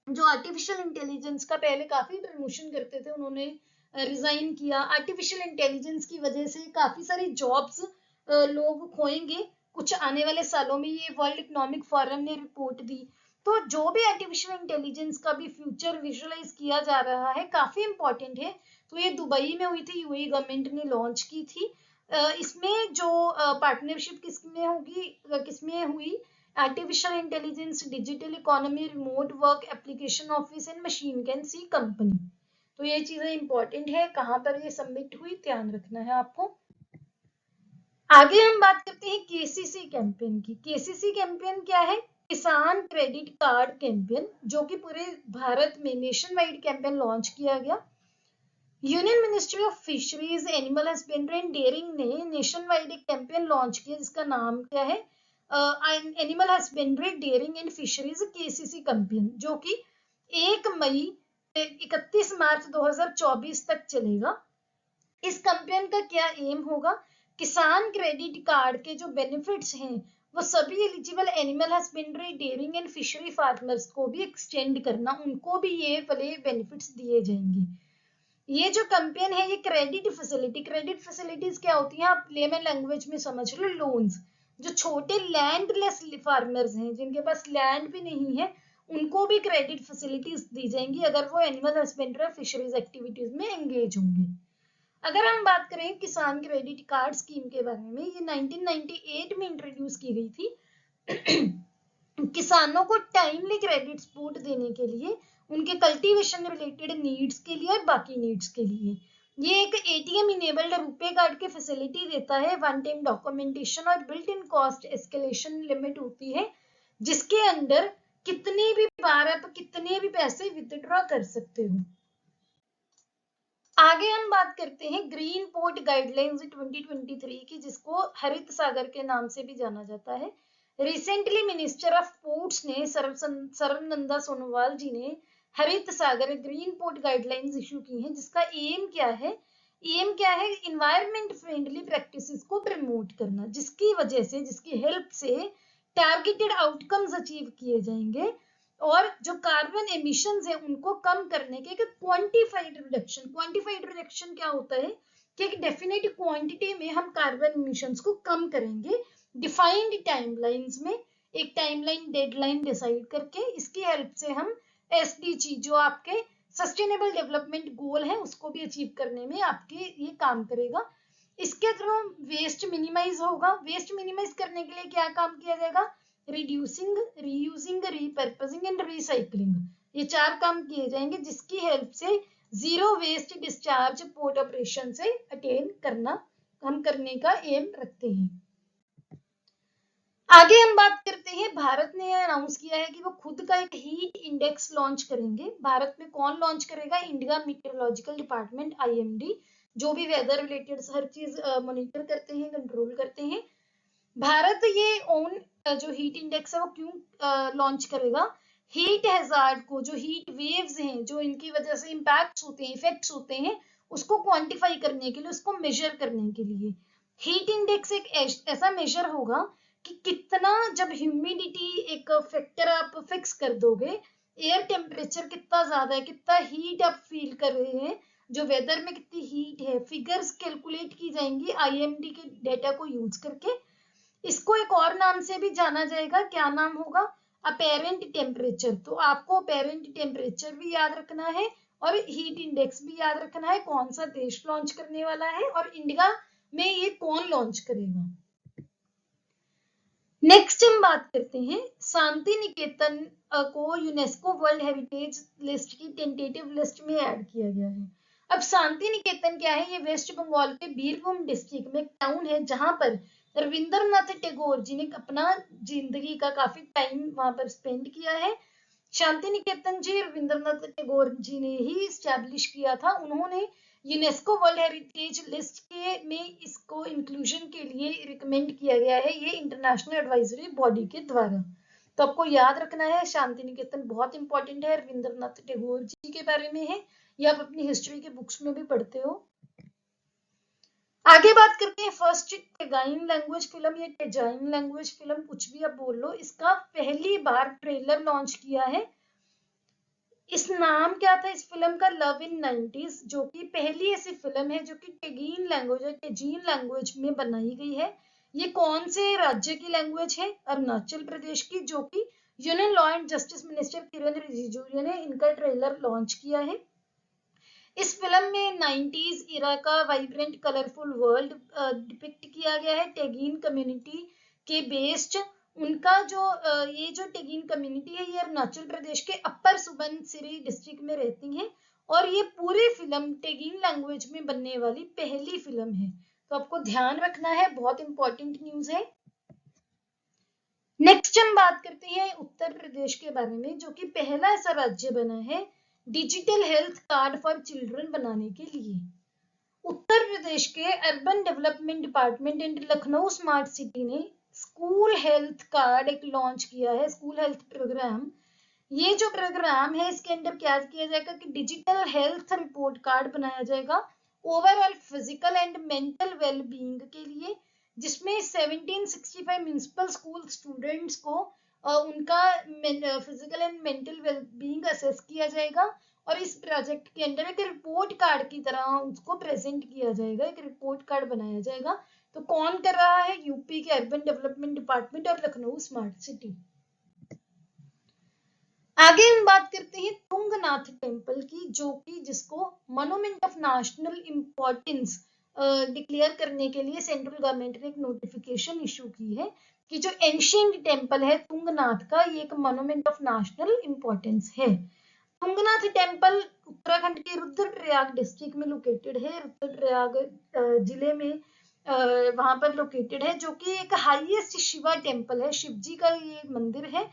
जो आर्टिफिशियल इंटेलिजेंस का पहले काफी प्रमोशन करते थे, उन्होंने रिजाइन किया। आर्टिफिशियल इंटेलिजेंस की वजह से काफी सारी जॉब्स लोग खोएंगे कुछ आने वाले सालों में, ये वर्ल्ड इकोनॉमिक फोरम ने रिपोर्ट दी। तो जो भी आर्टिफिशियल इंटेलिजेंस का भी फ्यूचर विजुअलाइज किया जा रहा है काफी इंपॉर्टेंट है। तो ये दुबई में हुई थी, यूएई गवर्नमेंट ने लॉन्च की थी। इसमें जो पार्टनरशिप किसमें होगी, किसमें हुई? Artificial intelligence, digital economy, remote work, application office and machine can see company. तो ये चीजें इंपॉर्टेंट है, कहां पर ये सबमिट हुई ध्यान रखना है आपको। आगे हम बात करते हैं केसीसी कैंपेन की। केसीसी कैंपेन क्या है? किसान क्रेडिट कार्ड कैंपेन, जो कि पूरे भारत में नेशन वाइड कैंपेन लॉन्च किया गया। Union ministry of fisheries, animal husbandry and dairying ने नेशन वाइड एक कैंपेन लॉन्च किया जिसका नाम क्या है? Animal husbandry, dairying and fisheries KCC campaign, जो कि 1 मई से 31 मार्च 2024 तक चलेगा। इस कैंपेन का क्या एम होगा? किसान क्रेडिट कार्ड के जो बेनिफिट्स हैं वो सभी eligible animal husbandry, dairying and fishery farmers को भी एक्सटेंड करना, उनको भी ये वाले बेनिफिट्स दिए जाएंगे। ये जो कैंपेन है ये क्रेडिट फैसिलिटीज क्या होती हैं, आप लेमन लैंग्वेज में समझ लो, लोन्स। जो छोटे लैंडलेस फार्मर्स हैं, जिनके पास लैंड भी नहीं है, उनको भी क्रेडिट फैसिलिटीज दी जाएंगी अगर वो एनिमल हस्बेंड्री और फिशरीज एक्टिविटीज में एंगेज होंगे। अगर हम बात करें किसान क्रेडिट कार्ड स्कीम के बारे में, ये 1998 में इंट्रोड्यूस की गई थी। किसानों को टाइमली क्रेडिट सपोर्ट देने के लिए, उनके कल्टीवेशन रिलेटेड नीड्स के लिए और बाकी नीड्स के लिए। ये एक एटीएम इनेबल्ड रुपे कार्ड की फैसिलिटी देता है, वन टाइम डॉक्यूमेंटेशन और built in cost escalation limit होती है, जिसके अंडर कितनी भी बार आप कितने भी पैसे विथड्रॉ कर सकते हो। आगे हम बात करते हैं ग्रीन पोर्ट गाइडलाइंस 2023 की, जिसको हरित सागर के नाम से भी जाना जाता है। रिसेंटली मिनिस्टर ऑफ पोर्ट्स ने सर्बानंद सोनोवाल जी ने हरित सागर ग्रीन पोर्ट गाइडलाइंस इशू की हैं, जिसका एम क्या है, इन्वायरमेंट फ्रेंडली प्रैक्टिसेस को प्रमोट करना, जिसकी वजह से, जिसकी हेल्प से टारगेटेड आउटकम्स अचीव किए जाएंगे और जो कार्बन एमिशंस है उनको कम करने के क्वांटिफाइड रिडक्शन क्या होता है कि एक डेफिनेट क्वांटिटी में हम कार्बन एमिशंस को कम करेंगे डिफाइंड टाइमलाइंस में, एक टाइमलाइन डेडलाइन डिसाइड करके। इसकी हेल्प से हम एसडीजी जो आपके सस्टेनेबल डेवलपमेंट गोल है उसको भी अचीव करने में आपके ये काम करेगा। इसके थ्रू वेस्ट मिनिमाइज होगा। वेस्ट मिनिमाइज करने के लिए क्या काम किया जाएगा, reducing, reusing, repurposing and recycling, ये 4 काम किए जाएंगे, जिसकी हेल्प से zero waste discharge port operation से अटेन करना हम करने का एम रखते हैं। आगे हम बात करते हैं, भारत ने अनाउंस किया है कि वो खुद का एक हीट इंडेक्स लॉन्च करेंगे। भारत में कौन लॉन्च करेगा, इंडिया मीटरोलॉजिकल डिपार्टमेंट IMD, जो भी वेदर रिलेटेड हर चीज मॉनिटर करते हैं, कंट्रोल करते हैं। भारत ये ओन जो हीट इंडेक्स है वो क्यों लॉन्च करेगा, हीट हैजार्ड को, जो हीट वेव्स हैं, जो इनकी वजह से इम्पैक्ट्स होते हैं, इफेक्ट्स होते हैं, उसको क्वांटिफाई करने के लिए, उसको मेजर करने के लिए हीट इंडेक्स एक ऐसा मेजर होगा कि कितना, जब ह्यूमिडिटी एक फैक्टर आप फिक्स कर दोगे, एयर टेम्परेचर कितना ज्यादा है, कितना हीट आप फील कर रहे हैं, जो वेदर में कितनी हीट है, फिगर्स कैलकुलेट की जाएंगी IMD के डेटा को यूज करके। इसको एक और नाम से भी जाना जाएगा, क्या नाम होगा, अपेरेंट टेम्परेचर। तो आपको अपेरेंट टेम्परेचर भी याद रखना है और हीट इंडेक्स भी याद रखना है, कौन सा देश लॉन्च करने वाला है और इंडिया में ये कौन लॉन्च करेगा। नेक्स्ट हम बात करते हैं, शांति निकेतन को यूनेस्को वर्ल्ड हेरिटेज लिस्ट की टेंटेटिव लिस्ट में ऐड किया गया है। अब शांति निकेतन क्या है, ये वेस्ट बंगाल के बीरभूम डिस्ट्रिक्ट में एक टाउन है, जहां पर रविंद्रनाथ टैगोर जी ने अपना जिंदगी का काफी टाइम वहां पर स्पेंड किया है। शांति निकेतन जी रविंद्रनाथ टैगोर जी ने ही स्टैब्लिश किया था। उन्होंने यूनेस्को वर्ल्ड हेरिटेज लिस्ट के में इसको इंक्लूजन के लिए रिकमेंड किया गया है, ये इंटरनेशनल एडवाइजरी बॉडी के द्वारा। तो आपको याद रखना है, शांति निकेतन बहुत इंपॉर्टेंट है, रविंद्रनाथ टैगोर जी के बारे में है, ये आप अपनी हिस्ट्री के बुक्स में भी पढ़ते हो। आगे बात करते हैं, फर्स्ट टेगाइन लैंग्वेज फिल्म या टेजाइन लैंग्वेज फिल्म, कुछ भी आप बोल लो, इसका पहली बार ट्रेलर लॉन्च किया है। इस नाम क्या था इस फिल्म का, लव इन 90s, जो कि पहली ऐसी फिल्म है जो कि टेगीन लैंग्वेज या टेजीन लैंग्वेज में बनाई गई है। ये कौन से राज्य की लैंग्वेज है, अरुणाचल प्रदेश की, जो कि union law and justice minister Kiren Rijiju ने इनका ट्रेलर लॉन्च किया है। इस फिल्म में 90s इरा का वाइब्रेंट कलरफुल वर्ल्ड डिपिक्ट किया गया है। टेगीन कम्युनिटी के बेस्ड उनका जो ये जो टेगीन कम्युनिटी है, ये अरुणाचल प्रदेश के अपर सुबनसिरी डिस्ट्रिक्ट में रहती हैं और ये पूरी फिल्म टेगीन लैंग्वेज में बनने वाली पहली फिल्म है। तो आपको ध्यान रखना है, बहुत इंपॉर्टेंट न्यूज है। नेक्स्ट हम बात करते हैं उत्तर प्रदेश के बारे में, जो कि पहला ऐसा राज्य बना है digital health card for children बनाने के लिए। उत्तर प्रदेश के urban development department and Lucknow smart city ने स्कूल हेल्थ कार्ड एक लॉन्च किया है, स्कूल हेल्थ प्रोग्राम। ये जो प्रोग्राम है इसके अंदर क्या किया जाएगा कि डिजिटल हेल्थ रिपोर्ट कार्ड बनाया जाएगा overall physical and mental wellbeing के लिए, जिसमें 1765 म्युनिसिपल स्कूल स्टूडेंट्स को उनका physical and mental wellbeing assess किया जाएगा और इस प्रोजेक्ट के अंदर एक रिपोर्ट कार्ड की तरह उसको प्रेजेंट किया जाएगा, एक रिपोर्ट कार्ड बनाया जाएगा। तो कौन कर रहा है, यूपी के अर्बन डेवलपमेंट डिपार्टमेंट और लखनऊ स्मार्ट सिटी। आगे हम बात करते हैं तुंगनाथ टेम्पल की, जो कि जिसको monument of national importance declare करने के लिए सेंट्रल गवर्नमेंट ने एक नोटिफिकेशन इशू की है। कि जो एंशियंट टेम्पल है तुंगनाथ का, ये एक मोन्यूमेंट ऑफ नेशनल इंपॉर्टेंस है। तुंगनाथ टेम्पल उत्तराखंड के रुद्रप्रयाग डिस्ट्रिक्ट में लोकेटेड है, रुद्रप्रयाग जिले में वहां पर लोकेटेड है, जो कि एक हाईएस्ट शिवा टेम्पल है। शिव जी का ये मंदिर है,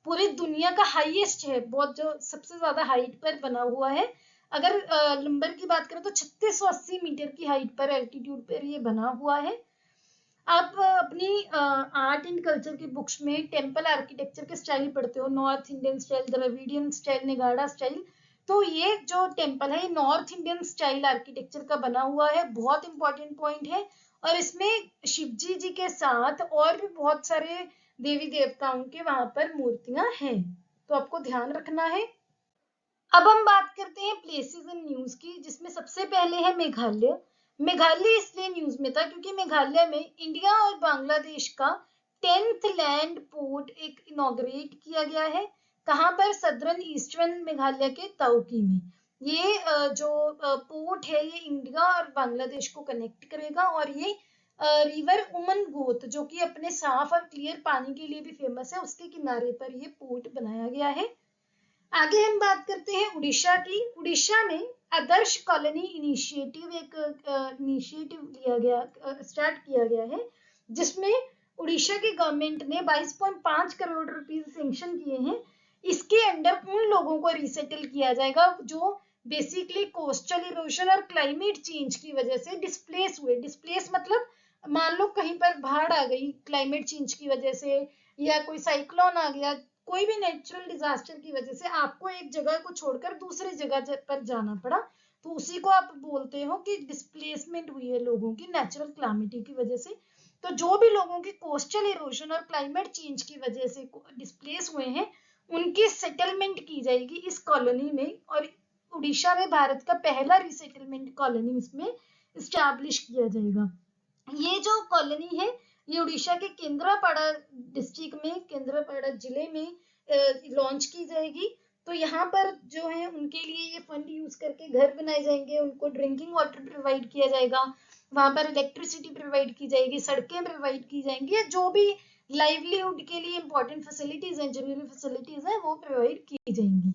पूरी दुनिया का हाईएस्ट है, बहुत जो सबसे ज्यादा हाइट पर बना हुआ है। अगर नंबर की बात करें तो 3680 मीटर की हाइट पर, एल्टीट्यूड पर ये बना हुआ है। आप अपनी आर्ट एंड कल्चर की बुक्स में टेम्पल आर्किटेक्चर के स्टाइल पढ़ते हो, north Indian style, Dravidian style, Nagara style. तो ये जो टेम्पल है नॉर्थ इंडियन स्टाइल आर्किटेक्चर का बना हुआ है, बहुत इंपॉर्टेंट पॉइंट है। और इसमें शिवजी जी के साथ और भी बहुत सारे देवी देवताओं के वहां पर मूर्तियां हैं, तो आपको ध्यान रखना है। अब हम बात करते हैं प्लेसेस इन न्यूज की, जिसमें सबसे पहले है मेघालय। मेघालय इसलिए न्यूज में था क्योंकि मेघालय में इंडिया और बांग्लादेश का 10th लैंड पोर्ट एक इनॉग्रेट किया गया है। कहां पर? सदर्न ईस्टर्न मेघालय के ताउकी में। ये जो पोर्ट है ये इंडिया और बांग्लादेश को कनेक्ट करेगा, और ये रिवर उमन गोत, जो कि अपने साफ और क्लियर पानी के लिए भी फेमस है, उसके किनारे पर ये पोर्ट बनाया गया है। आगे हम बात करते हैं उड़ीसा की। उड़ीसा में आदर्श कॉलोनी इनिशिएटिव एक इनिशिएटिव लिया गया, स्टार्ट किया गया है, जिसमें उड़ीसा की गवर्नमेंट ने 22.5 करोड़ रुपीस सैंक्शन किए हैं। इसके अंडर उन लोगों को रिसेटल किया जाएगा जो बेसिकली कोस्टल इरोजन और क्लाइमेट चेंज की वजह से डिस्प्लेस हुए। डिस्प्लेस मतलब मान लो कहीं पर बाढ़ आ गई क्लाइमेट चेंज की वजह से, या कोई साइक्लोन आ गया, कोई भी नेचुरल डिजास्टर की वजह से आपको एक जगह को छोड़कर दूसरी जगह पर जाना पड़ा, तो उसी को आप बोलते हो कि डिस्प्लेसमेंट हुई है लोगों की नेचुरल क्लामिटी की वजह से। तो जो भी लोगों की कोस्टल इरोजन और क्लाइमेट चेंज की वजह से डिस्प्लेस हुए हैं, उनकी सेटलमेंट की जाएगी इस कॉलोनी में। और उड़ीसा में भारत का पहला रिसेटलमेंट कॉलोनी इसमें स्टैब्लिश किया जाएगा। ये जो कॉलोनी है ये उड़ीसा के केंद्रापड़ा डिस्ट्रिक्ट में, केंद्रापड़ा जिले में लॉन्च की जाएगी। तो यहाँ पर जो है उनके लिए ये फंड यूज करके घर बनाए जाएंगे, उनको ड्रिंकिंग वाटर प्रोवाइड किया जाएगा, वहां पर इलेक्ट्रिसिटी प्रोवाइड की जाएगी, सड़कें प्रोवाइड की जाएंगी, या जो भी लाइवलीहुड के लिए इंपॉर्टेंट फैसिलिटीज हैं, जरूरी फैसिलिटीज हैं, वो प्रोवाइड की जाएंगी।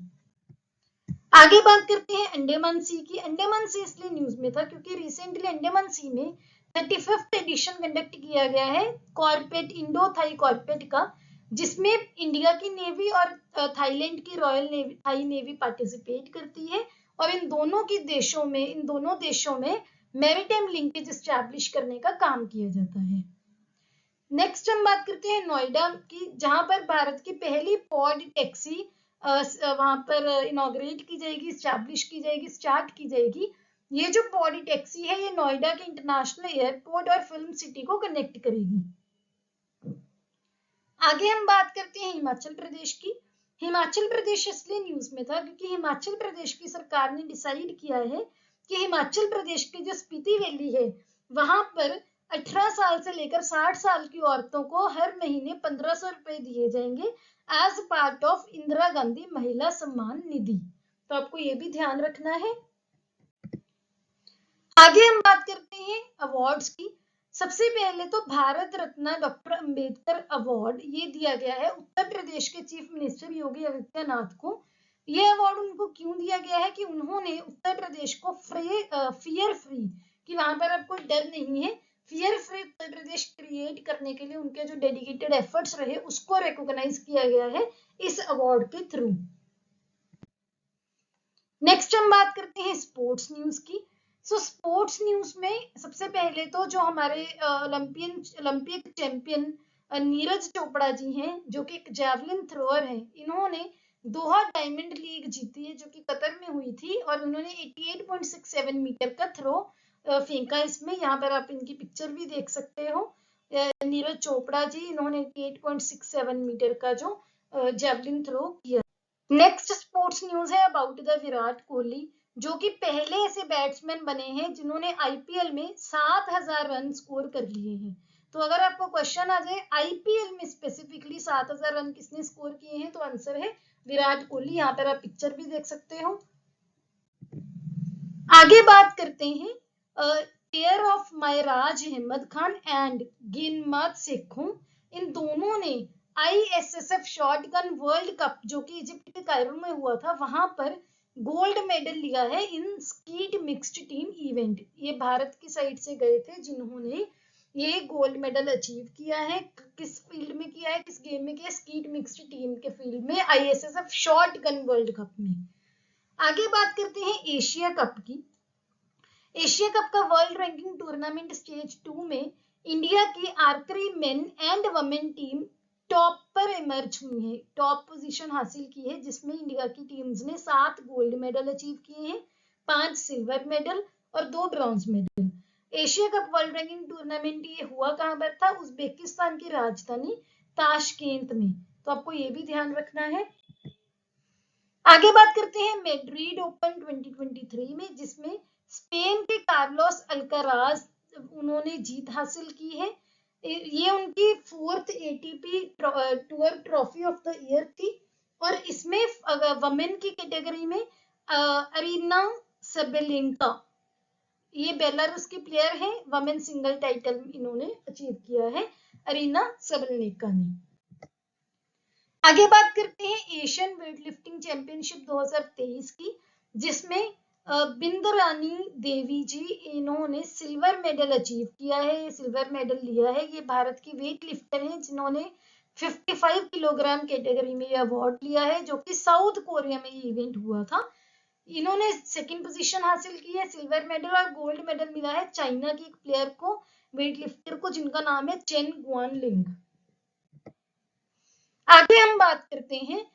आगे बात करते हैं अंडमान सी की। अंडमान सी इसलिए न्यूज में था क्योंकि रिसेंटली अंडमान सी में 35th एडिशन कंडक्ट किया गया है कॉर्पेट, इंडो थाई कॉर्पेट का, जिसमें इंडिया की नेवी और थाईलैंड की royal navy, Thai navy participate करती है। और इन दोनों देशों में मैरीटाइम लिंकेज एस्टैब्लिश करने का काम किया जाता है। नेक्स्ट हम बात करते हैं नोएडा की, जहां पर भारत की पहली पॉड टैक्सी वहां पर इनॉग्रेट की जाएगी, स्टैब्लिश की जाएगी, स्टार्ट की जाएगी। ये जो पॉडी टैक्सी है ये नोएडा के इंटरनेशनल एयरपोर्ट और फिल्म सिटी को कनेक्ट करेगी। आगे हम बात करते हैं हिमाचल प्रदेश की। हिमाचल प्रदेश इसलिए न्यूज में था क्योंकि हिमाचल प्रदेश की सरकार ने डिसाइड किया है कि हिमाचल प्रदेश की जो स्पीति वैली है वहां पर 18 साल से लेकर 60 साल की औरतों को हर महीने 1500 रुपए दिए जाएंगे as part of Indira Gandhi Mahila Samman निधि। तो आपको ये भी ध्यान रखना है। आगे हम बात करते हैं अवार्ड्स की। सबसे पहले तो भारत रत्न डॉक्टर अंबेडकर अवार्ड ये दिया गया है उत्तर प्रदेश के चीफ मिनिस्टर योगी आदित्यनाथ को। ये अवार्ड उनको क्यों दिया गया है कि उन्होंने उत्तर प्रदेश को फियर फ्री, कि वहां पर अब कोई डर नहीं है, fear free Uttar Pradesh create करने के लिए उनके जो डेडिकेटेड एफर्ट्स रहे उसको रिकॉग्नाइज किया गया है इस अवार्ड के थ्रू। नेक्स्ट हम बात करते हैं स्पोर्ट्स न्यूज की। स्पोर्ट्स न्यूज में सबसे पहले तो जो हमारे ओलंपिक चैंपियन नीरज चोपड़ा जी हैं, जो कि एक जैवलिन थ्रोअर हैं, इन्होंने दोहा डायमंड लीग जीती है जो कि कतर में हुई थी, और उन्होंने 88.67 मीटर का थ्रो फेंका इसमें। यहाँ पर आप इनकी पिक्चर भी देख सकते हो। नीरज चोपड़ा जी, इन्होंने 88.67 मीटर का जो जैवलिन थ्रो किया। नेक्स्ट स्पोर्ट्स न्यूज है अबाउट द विराट कोहली, जो कि पहले ऐसे बैट्समैन बने हैं जिन्होंने आईपीएल में 7000 रन स्कोर कर लिए हैं। तो अगर आपको क्वेश्चन आ जाए आईपीएल में स्पेसिफिकली 7000 रन किसने स्कोर किए हैं, तो आंसर है विराट कोहली। यहाँ पर आप पिक्चर भी देख सकते हो। आगे बात करते हैं टेयर ऑफ मायराज अहमद खान एंड गिनमात सेखों, इन दोनों ने ISSF शॉटगन वर्ल्ड कप जो कि इजिप्ट के कायरो में हुआ था वहां पर गोल्ड मेडल लिया है इन स्कीट मिक्स्ड टीम इवेंट। ये भारत की साइड से गए थे जिन्होंने ये गोल्ड मेडल अचीव किया है। किस फील्ड में किया है, किस गेम में किया है? स्कीट मिक्स्ड टीम के फील्ड में ISSF शॉटगन वर्ल्ड कप में। आगे बात करते हैं एशिया कप की। एशिया कप का वर्ल्ड रैंकिंग टूर्नामेंट स्टेज 2 में इंडिया की archery main and women team top पर इमर्ज हुई है, टॉप पोजीशन हासिल की है, जिसमें इंडिया की टीम्स ने 7 गोल्ड मेडल अचीव किए हैं, 5 सिल्वर मेडल और 2 bronze medal. Asia cup world ranking tournament ये हुआ कहां पर था? उज्बेकिस्तान की राजधानी ताशकेंत में। तो आपको ये भी ध्यान रखना है। आगे बात करते हैं मैड्रिड ओपन 2023 में, जिसमें स्पेन के कार्लोस अल्काराज उन्होंने जीत हासिल की है। ये उनकी 4th ATP tour trophy of the year थी और इसमें वमेन की कैटेगरी में अरीना सबेलेंका, ये बेलारूस की प्लेयर है, वमेन सिंगल टाइटल इन्होंने अचीव किया है अरीना सबेलेंका ने। आगे बात करते हैं एशियन वेटलिफ्टिंग चैंपियनशिप 2023 की, जिसमें बिंदरानी देवी जी इन्होंने सिल्वर मेडल अचीव किया है, सिल्वर मेडल लिया है। ये भारत की वेट लिफ्टर हैं जिन्होंने 55 किलोग्राम कैटेगरी में ये अवार्ड लिया है, जो कि साउथ कोरिया में ये इवेंट हुआ था। इन्होंने सेकंड पोजीशन हासिल की है, सिल्वर मेडल और गोल्ड मेडल मिला है चाइना की एक प्लेयर को, वेट लिफ्टर को, जिनका नाम है चेन गुआनलिंग। आगे हम बात करते हैं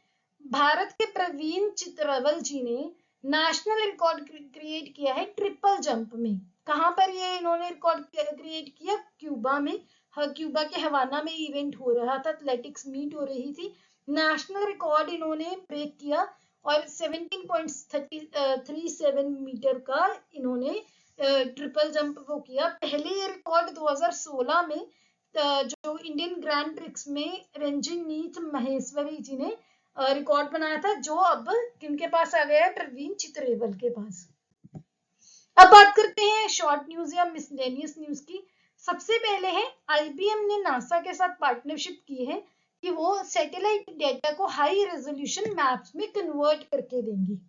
भारत के प्रवीण चित्रवल जी ने नेशनल रिकॉर्ड क्रिएट किया है ट्रिपल जंप में। कहां पर ये इन्होंने रिकॉर्ड क्रिएट किया? क्यूबा में। क्यूबा के हवाना में इवेंट हो रहा था, एथलेटिक्स मीट हो रही थी। नेशनल रिकॉर्ड इन्होंने ब्रेक किया और 17.37 मीटर का इन्होंने ट्रिपल जंप वो किया। पहले ये रिकॉर्ड 2016 में जो इंडियन ग्रैंड प्रिक्स में रंजनीत महेश्वरी जी ने रिकॉर्ड बनाया था, जो अब किनके पास आ गया है? प्रवीण चित्रेवल के पास। अब बात करते हैं शॉर्ट न्यूज या मिसलेनियस न्यूज की। सबसे पहले है IBM ने नासा के साथ पार्टनरशिप की है कि वो सैटेलाइट डेटा को हाई रेजोल्यूशन मैप्स में कन्वर्ट करके देंगी।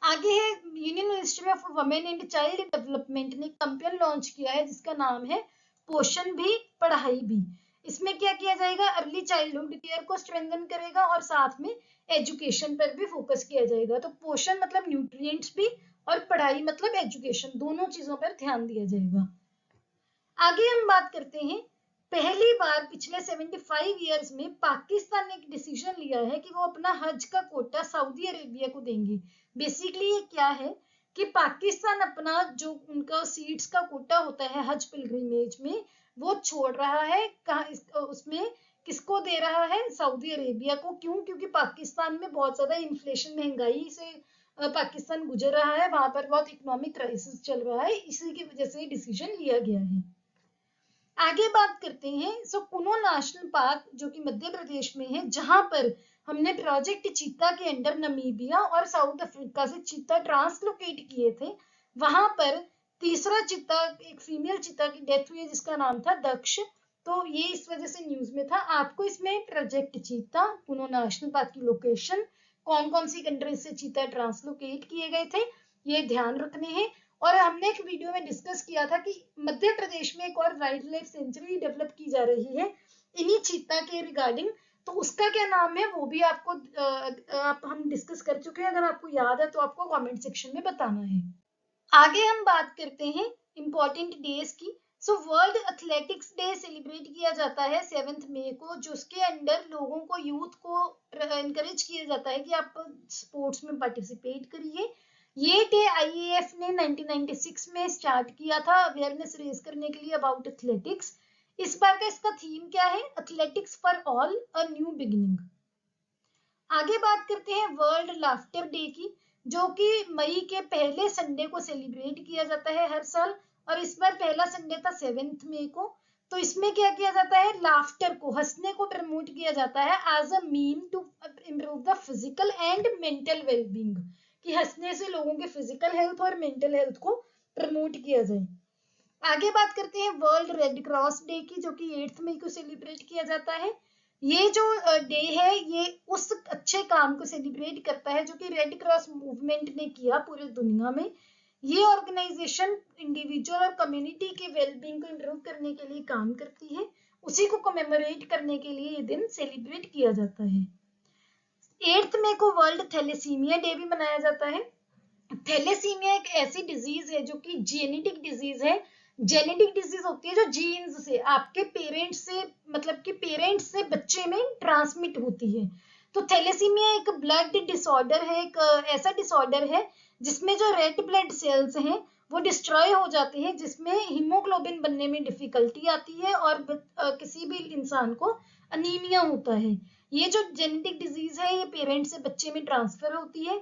आगे है union ministry of women and child development ने कैंपेन लॉन्च किया है जिसका नाम है पोषण भी पढ़ाई भी। इसमें क्या किया जाएगा? अर्ली चाइल्डहुड केयर को स्ट्रेंथन करेगा और साथ में एजुकेशन पर भी फोकस किया जाएगा। तो पोषण मतलब न्यूट्रिएंट्स भी और पढ़ाई मतलब एजुकेशन, दोनों चीजों पर ध्यान दिया जाएगा। आगे हम बात करते हैं, पहली बार पिछले 75 इयर्स में पाकिस्तान ने एक डिसीजन लिया है कि वो अपना हज का कोटा सऊदी अरेबिया को देंगे। बेसिकली ये क्या है कि पाकिस्तान अपना जो उनका सीट्स का कोटा होता है हज पिलग्रिमेज में वो छोड़ रहा है। उसमें किसको दे रहा है? सऊदी अरेबिया को। क्यों? क्योंकि पाकिस्तान में बहुत ज्यादा इन्फ्लेशन, महंगाई से पाकिस्तान गुजर रहा है, वहां पर बहुत इकोनॉमिक क्राइसिस चल रहा है, इसी की वजह से डिसीजन लिया गया है। आगे बात करते हैं कुनो नेशनल पार्क जो कि मध्य प्रदेश में है, जहां पर हमने प्रोजेक्ट चीता के अंडर नमीबिया और साउथ अफ्रीका से चीता ट्रांसलोकेट किए थे। वहां पर तीसरा चीता, एक फीमेल चीता की डेथ हुई है जिसका नाम था दक्ष। तो ये इस वजह से न्यूज में था। आपको इसमें प्रोजेक्ट चीता, कुनो नेशनल पार्क की लोकेशन, कौन कौन सी कंट्रीज से चीता ट्रांसलोकेट किए गए थे, ये ध्यान रखने हैं। और हमने एक वीडियो में डिस्कस किया था कि मध्य प्रदेश में एक और वाइल्ड लाइफ सेंचुरी डेवलप की जा रही है इन्हीं चीता के रिगार्डिंग, तो उसका क्या नाम है वो भी आपको हम डिस्कस कर चुके हैं। अगर आपको याद है तो आपको कमेंट सेक्शन में बताना है। आगे हम बात करते हैं इंपॉर्टेंट डेज की। वर्ल्ड एथलेटिक्स डे सेलिब्रेट किया जाता है 7 मई को, जिसके अंडर लोगों को, यूथ को इनकरेज किया जाता है कि आप स्पोर्ट्स में पार्टिसिपेट करिए। ये डे IAF ने 1996 में स्टार्ट किया था अवेयरनेस रेज करने के लिए अबाउट एथलेटिक्स। इस बार का इसका थीम क्या है? Athletics for all, a new beginning. आगे बात करते हैं वर्ल्ड लाफ्टर डे की, जो कि मई के पहले संडे को सेलिब्रेट किया जाता है हर साल, और इस बार पहला संडे था 7 मई को। तो इसमें क्या किया जाता है? लाफ्टर को, हंसने को प्रमोट किया जाता है as a mean to improve the physical and mental wellbeing, कि हंसने से लोगों के फिजिकल हेल्थ और मेंटल हेल्थ को प्रमोट किया जाए। आगे बात करते हैं वर्ल्ड रेड क्रॉस डे की, जो कि 8 मई को सेलिब्रेट किया जाता है। ये जो डे है ये उस अच्छे काम को सेलिब्रेट करता है जो कि रेड क्रॉस मूवमेंट ने किया पूरे दुनिया में। ये ऑर्गेनाइजेशन इंडिविजुअल और कम्युनिटी के वेलबींग को इम्प्रूव करने के लिए काम करती है। उसी को कमेमोरेट करने के लिए ये दिन सेलिब्रेट किया जाता है। 8 मई को वर्ल्ड थैलेसीमिया डे भी मनाया जाता है। थैलेसीमिया एक ऐसी डिजीज है जो कि जेनेटिक डिजीज है। जेनेटिक डिजीज होती है जो जीन्स से, आपके पेरेंट्स से, मतलब कि पेरेंट्स से बच्चे में ट्रांसमिट होती है। तो थैलेसीमिया एक ब्लड डिसऑर्डर है, एक ऐसा डिसऑर्डर है जिसमें जो रेड ब्लड सेल्स हैं वो डिस्ट्रॉय हो जाते हैं, जिसमें हीमोग्लोबिन बनने में डिफिकल्टी आती है और किसी भी इंसान को अनीमिया होता है। ये जो जेनेटिक डिजीज है ये पेरेंट्स से बच्चे में ट्रांसफर होती है।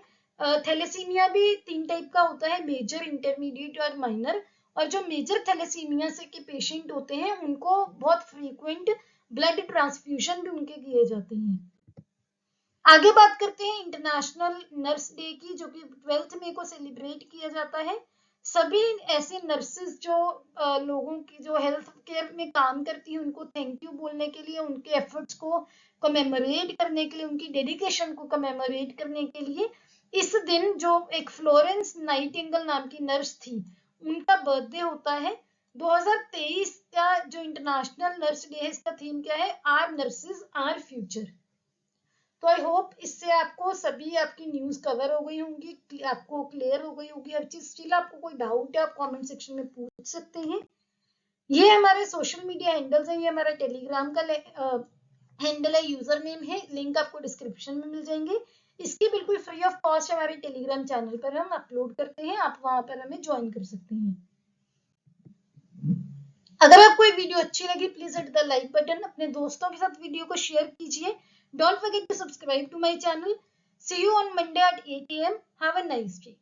थैलेसीमिया भी 3 टाइप का होता है, मेजर, इंटरमीडिएट और माइनर। और जो मेजर थैलेसीमिया से के पेशेंट होते हैं उनको बहुत फ्रीक्वेंट ब्लड ट्रांसफ्यूजन भी उनके किए जाते हैं। आगे बात करते हैं इंटरनेशनल नर्स डे की, जो कि 12 मई को सेलिब्रेट किया जाता है। सभी ऐसे नर्सेस जो लोगों की जो हेल्थ केयर में काम करती हैं उनको थैंक यू बोलने के लिए, उनके एफर्ट्स को कमेमोरेट करने के लिए, उनकी डेडिकेशन को कमेमोरेट करने के लिए इस दिन जो एक फ्लोरेंस नाइटिंगेल नाम की नर्स थी उनका बर्थडे होता है। 2023 का जो इंटरनेशनल नर्स डे है इसका थीम क्या है? Our nurses our future. तो आई होप इससे आपको सभी आपकी न्यूज कवर हो गई होंगी, आपको क्लियर हो गई होगी हर चीज। स्टिल आपको कोई डाउट है आप कमेंट सेक्शन में पूछ सकते हैं। ये हमारे सोशल मीडिया हैंडल्स है, ये हमारा टेलीग्राम का हैंडल है, यूजर नेम है, लिंक आपको डिस्क्रिप्शन में मिल जाएंगे। इसकी बिल्कुल फ्री ऑफ कॉस्ट हमारे टेलीग्राम चैनल पर हम अपलोड करते हैं, आप वहां पर हमें ज्वाइन कर सकते हैं। अगर आपको ये वीडियो अच्छी लगी please hit the like button, अपने दोस्तों के साथ वीडियो को शेयर कीजिए। Don't forget to subscribe to my channel. See you on Monday at 8 a.m. Have a nice day.